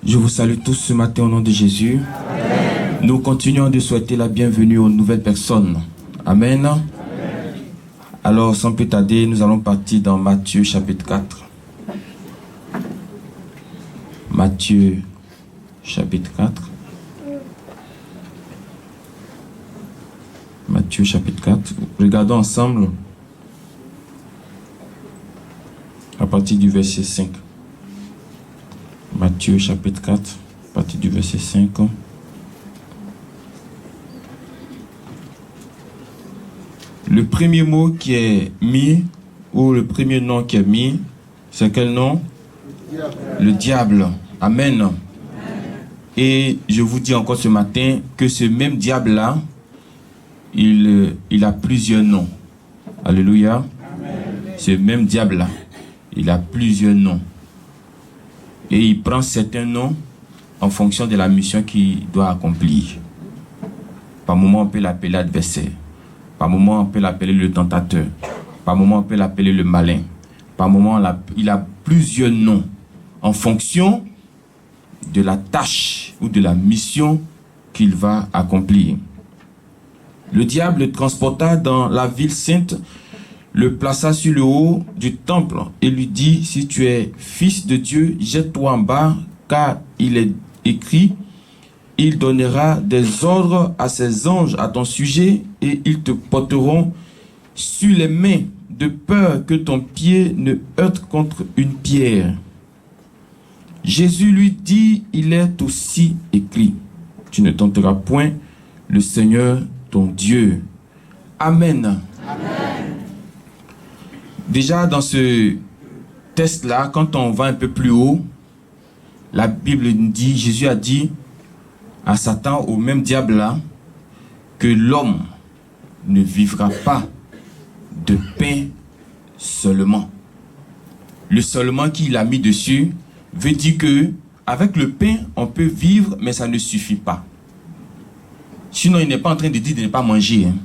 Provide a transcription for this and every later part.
Je vous salue tous ce matin au nom de Jésus. Amen. Nous continuons de souhaiter la bienvenue aux nouvelles personnes. Amen. Amen. Alors, sans plus tarder, nous allons partir dans Matthieu chapitre 4. Matthieu chapitre 4. Matthieu chapitre 4. Regardons ensemble à partir du verset 5. Matthieu chapitre 4, à partir du verset 5. Le premier mot qui est mis, ou le premier nom qui est mis, c'est quel nom? Le diable. Amen. Amen. Et je vous dis encore ce matin que ce même diable-là, il a plusieurs noms. Alléluia. Amen. Ce même diable-là, il a plusieurs noms. Et il prend certains noms en fonction de la mission qu'il doit accomplir. Par moment, on peut l'appeler adversaire. Par moment, on peut l'appeler le tentateur. Par moment, on peut l'appeler le malin. Par moment, il a plusieurs noms en fonction de la tâche ou de la mission qu'il va accomplir. Le diable le transporta dans la ville sainte, le plaça sur le haut du temple et lui dit: si tu es fils de Dieu, jette-toi en bas, car il est écrit: il donnera des ordres à ses anges à ton sujet et ils te porteront sur les mains, de peur que ton pied ne heurte contre une pierre. Jésus lui dit: il est aussi écrit: tu ne tenteras point le Seigneur ton Dieu. Amen. Amen. Déjà dans ce texte-là, quand on va un peu plus haut, la Bible nous dit, Jésus a dit à Satan, au même diable-là, que l'homme ne vivra pas de pain seulement. Le seulement qu'il a mis dessus veut dire que avec le pain, on peut vivre, mais ça ne suffit pas. Sinon, il n'est pas en train de dire de ne pas manger. Hein.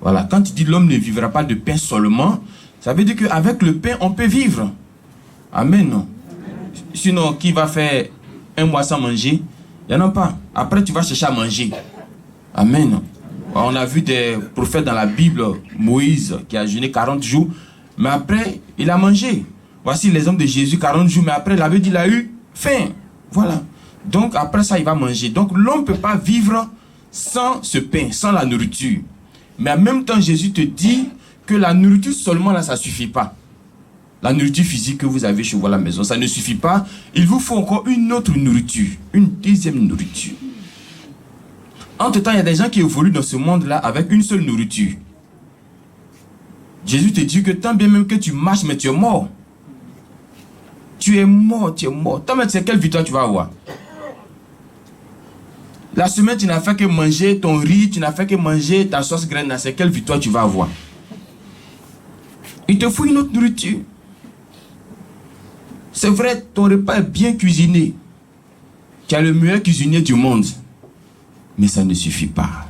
Voilà. Quand il dit l'homme ne vivra pas de pain seulement, ça veut dire qu'avec le pain, on peut vivre. Amen. Amen. Sinon, qui va faire un mois sans manger? Il n'y en a pas. Après, tu vas chercher à manger. Amen. On a vu des prophètes dans la Bible, Moïse, qui a jeûné 40 jours, mais après, il a mangé. Voici l'exemple de Jésus, 40 jours, mais après, il avait dit qu'il a eu faim. Voilà. Donc, après ça, il va manger. Donc, l'homme ne peut pas vivre sans ce pain, sans la nourriture. Mais en même temps, Jésus te dit que la nourriture seulement, là, ça ne suffit pas. La nourriture physique que vous avez chez vous à la maison, ça ne suffit pas. Il vous faut encore une autre nourriture, une deuxième nourriture. Entre-temps, il y a des gens qui évoluent dans ce monde-là avec une seule nourriture. Jésus te dit que tant bien même que tu marches, mais tu es mort. Tu es mort, tu es mort. Tant même, c'est quelle victoire tu vas avoir? La semaine, tu n'as fait que manger ton riz, tu n'as fait que manger ta sauce graine, c'est quelle victoire tu vas avoir? Il te faut une autre nourriture. C'est vrai, ton repas est bien cuisiné. Tu as le meilleur cuisinier du monde. Mais ça ne suffit pas.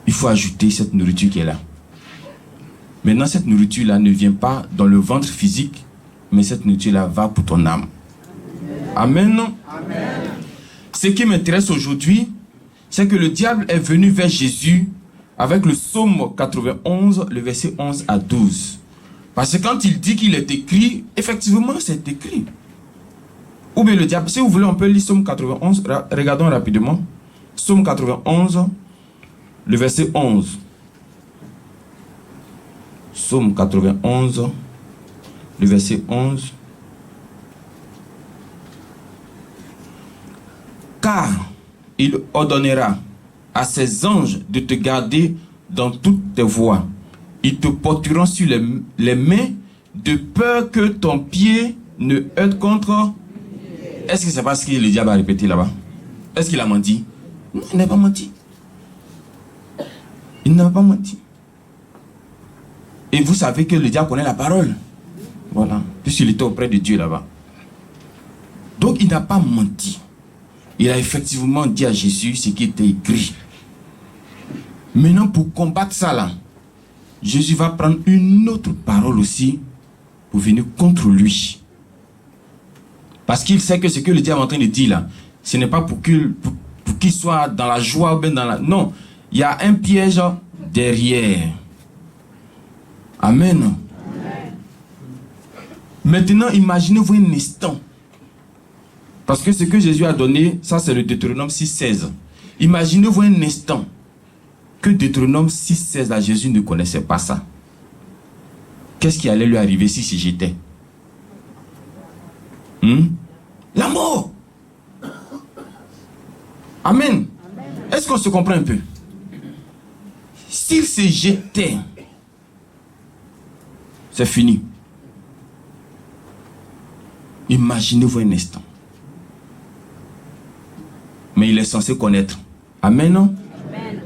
Il faut ajouter cette nourriture qui est là. Maintenant, cette nourriture-là ne vient pas dans le ventre physique, mais cette nourriture-là va pour ton âme. Amen. Amen. Ce qui m'intéresse aujourd'hui, c'est que le diable est venu vers Jésus avec le psaume 91, le verset 11 à 12. Parce que quand il dit qu'il est écrit, effectivement, c'est écrit. Ou bien le diable, si vous voulez, on peut lire psaume 91, regardons rapidement. Psaume 91, le verset 11. Psaume 91, le verset 11. Car il ordonnera à ses anges de te garder dans toutes tes voies. Ils te porteront sur les mains, de peur que ton pied ne heurte contre... Est-ce que c'est pas ce que le diable a répété là-bas? Est-ce qu'il a menti? Non, il n'a pas menti. Il n'a pas menti. Et vous savez que le diable connaît la parole. Voilà. Puisqu'il était auprès de Dieu là-bas. Donc il n'a pas menti. Il a effectivement dit à Jésus ce qui était écrit. Maintenant, pour combattre ça là, Jésus va prendre une autre parole aussi pour venir contre lui. Parce qu'il sait que ce que le diable est en train de dire là, ce n'est pas pour qu'il soit dans la joie ou bien dans la... Non, il y a un piège derrière. Amen. Amen. Maintenant, imaginez-vous un instant. Parce que ce que Jésus a donné, ça c'est le Deutéronome 6,16. Imaginez-vous un instant que Deutéronome 6,16, là, Jésus ne connaissait pas ça. Qu'est-ce qui allait lui arriver si j'étais? La mort. Amen. Est-ce qu'on se comprend un peu? S'il se jetait, c'est fini. Imaginez-vous un instant. Mais il est censé connaître. Amen, non? Amen.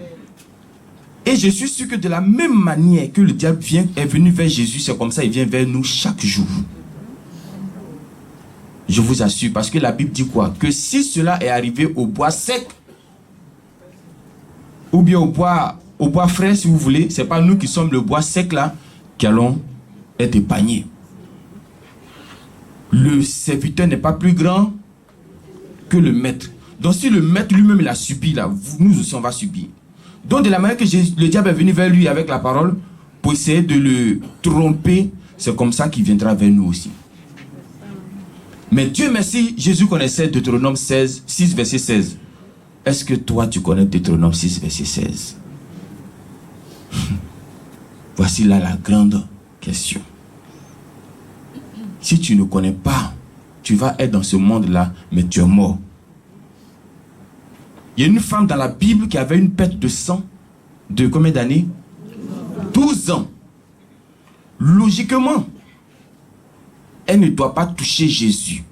Et je suis sûr que de la même manière que le diable est venu vers Jésus, c'est comme ça il vient vers nous chaque jour. Je vous assure, parce que la Bible dit quoi? Que si cela est arrivé au bois sec, ou bien au bois frais, si vous voulez, c'est pas nous qui sommes le bois sec là, qui allons être épargnés. Le serviteur n'est pas plus grand que le maître. Donc si le maître lui-même il a subi là, nous aussi on va subir. Donc de la manière que le diable est venu vers lui avec la parole, pour essayer de le tromper, c'est comme ça qu'il viendra vers nous aussi. Mais Dieu merci, Jésus connaissait Deutéronome 6 verset 16. Est-ce que toi tu connais Deutéronome 6 verset 16? Voici là la grande question. Si tu ne connais pas, tu vas être dans ce monde-là, mais tu es mort. Il y a une femme dans la Bible qui avait une perte de sang de combien d'années? 12 ans. Logiquement, elle ne doit pas toucher Jésus.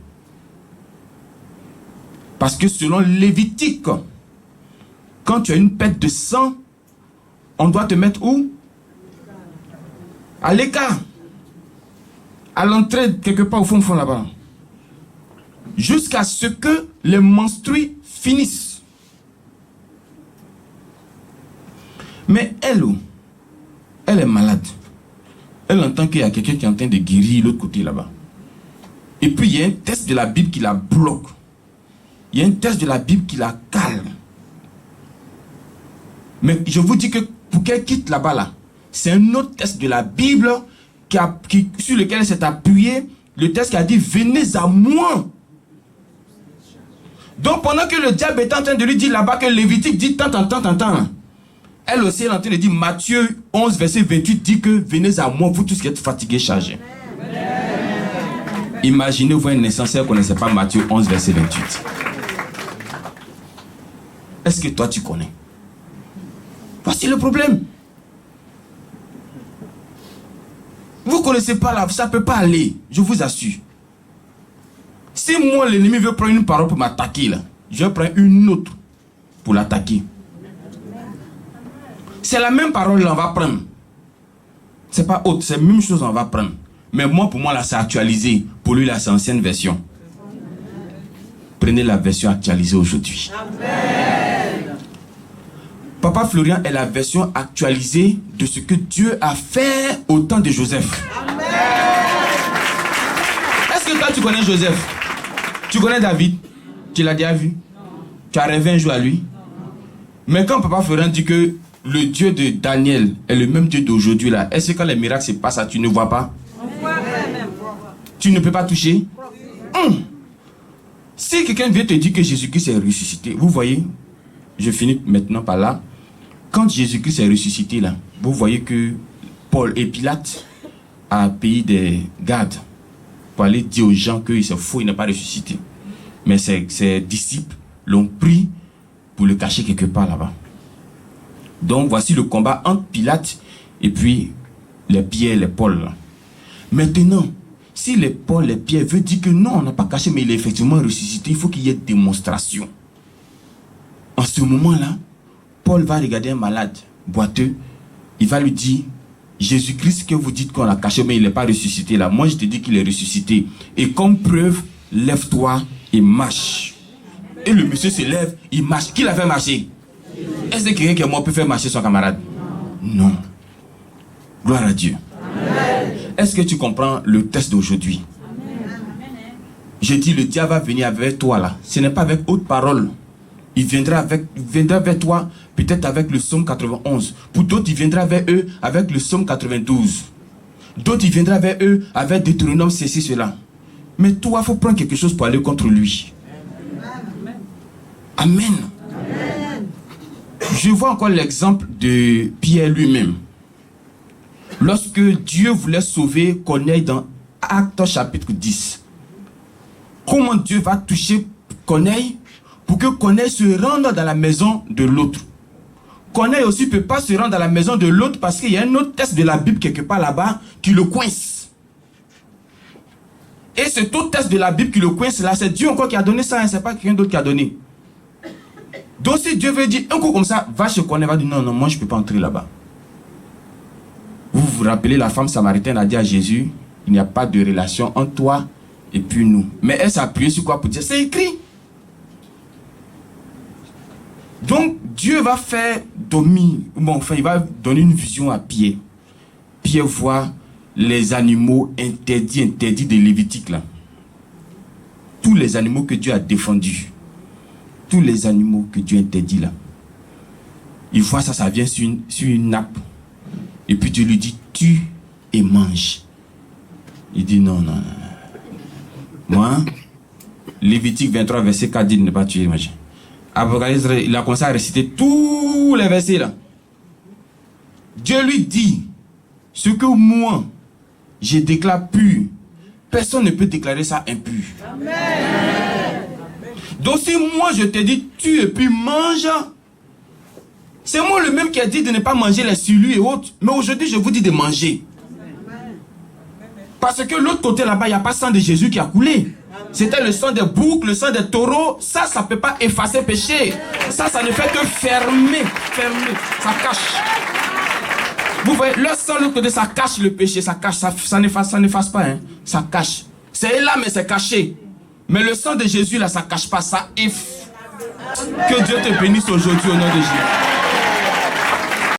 Parce que selon Lévitique, quand tu as une perte de sang, on doit te mettre où? À l'écart. À l'entrée, quelque part au fond là-bas. Jusqu'à ce que les menstrues finissent. Mais elle est malade. Elle entend qu'il y a quelqu'un qui est en train de guérir l'autre côté là-bas. Et puis il y a un texte de la Bible qui la bloque. Il y a un texte de la Bible qui la calme. Mais je vous dis que pour qu'elle quitte là-bas là, c'est un autre texte de la Bible sur lequel elle s'est appuyée. Le texte qui a dit venez à moi. Donc pendant que le diable est en train de lui dire là-bas que Lévitique dit tant. Elle aussi est en train de dire Matthieu 11 verset 28 dit que venez à moi vous tous qui êtes fatigués, chargés. Imaginez-vous un insensé qui ne connaissait pas Matthieu 11 verset 28. Est-ce que toi tu connais? Voici le problème. Vous ne connaissez pas là, ça ne peut pas aller, je vous assure. Si moi l'ennemi veut prendre une parole pour m'attaquer là, je vais prendre une autre pour l'attaquer. C'est la même parole là, on va prendre. C'est pas autre, c'est la même chose on va prendre. Mais moi, pour moi là, c'est actualisé. Pour lui là, c'est ancienne version. Prenez la version actualisée aujourd'hui. Amen. Papa Florian est la version actualisée de ce que Dieu a fait au temps de Joseph. Amen. Est-ce que toi tu connais Joseph? Tu connais David? Tu l'as déjà vu? Non. Tu as rêvé un jour à lui? Non. Mais quand Papa Florian dit que le Dieu de Daniel est le même Dieu d'aujourd'hui là, est-ce que quand les miracles se passent, tu ne vois pas? Tu ne peux pas toucher? Si quelqu'un vient te dire que Jésus-Christ est ressuscité, vous voyez, je finis maintenant par là. Quand Jésus-Christ est ressuscité là, vous voyez que Paul et Pilate a payé des gardes pour aller dire aux gens que c'est faux, il n'est pas ressuscité. Mais ses disciples l'ont pris pour le cacher quelque part là-bas. Donc voici le combat entre Pilate et puis les Pierre, les Paul. Là. Maintenant, si les Paul, les Pierre veulent dire que non, on n'a pas caché, mais il est effectivement ressuscité, il faut qu'il y ait démonstration. En ce moment-là, Paul va regarder un malade boiteux, il va lui dire, Jésus-Christ que vous dites qu'on l'a caché, mais il n'est pas ressuscité là. Moi, je te dis qu'il est ressuscité. Et comme preuve, lève-toi et marche. Et le monsieur se lève, il marche. Qui l'a fait marcher? Est-ce que quelqu'un qui est mort peut faire marcher son camarade? Non. Gloire à Dieu. Amen. Est-ce que tu comprends le texte d'aujourd'hui? Je dis, le diable va venir avec toi là. Ce n'est pas avec haute parole. Il viendra vers toi, peut-être avec le psaume 91. Pour d'autres, il viendra vers eux avec le psaume 92. D'autres, il viendra vers eux avec Deutéronome, ceci, cela. Mais toi, il faut prendre quelque chose pour aller contre lui. Amen. Amen. Je vois encore l'exemple de Pierre lui-même. Lorsque Dieu voulait sauver Corneille dans Actes chapitre 10. Comment Dieu va toucher Corneille pour que Corneille se rende dans la maison de l'autre. Corneille aussi ne peut pas se rendre dans la maison de l'autre parce qu'il y a un autre texte de la Bible quelque part là-bas qui le coince. Et cet autre texte de la Bible qui le coince là, c'est Dieu encore qui a donné ça, hein, c'est pas quelqu'un d'autre qui a donné. Donc si Dieu veut dire un coup comme ça, va chez Corneille, va dire non, moi je ne peux pas entrer là-bas. Vous vous rappelez, la femme samaritaine a dit à Jésus, il n'y a pas de relation entre toi et puis nous. Mais elle s'est appuyée sur quoi pour dire, c'est écrit. Donc Dieu va faire il va donner une vision à Pierre. Pierre voit les animaux interdits de Lévitique là. Tous les animaux que Dieu a défendus. Tous les animaux que Dieu interdit là. Il voit ça vient sur une nappe. Et puis Dieu lui dit, tue et mange. Il dit non. Moi, Lévitique 23, verset 4 dit de ne pas tuer, machin. Apocalypse, il a commencé à réciter tous les versets là. Dieu lui dit, ce que moi, je déclare pur, personne ne peut déclarer ça impur. Amen. Donc si moi je te dis, tue et puis mange, c'est moi le même qui a dit de ne pas manger les silus et autres. Mais aujourd'hui, je vous dis de manger. Parce que l'autre côté là-bas, il n'y a pas sang de Jésus qui a coulé. C'était le sang des boucs, le sang des taureaux. Ça ne peut pas effacer le péché. Ça ne fait que fermer. Ça cache. Vous voyez, le sang de l'autre côté, ça cache le péché. Ça cache, ça n'efface pas. Hein. Ça cache. C'est là, mais c'est caché. Mais le sang de Jésus, là, ça ne cache pas. Ça efface. Que Dieu te bénisse aujourd'hui au nom de Jésus.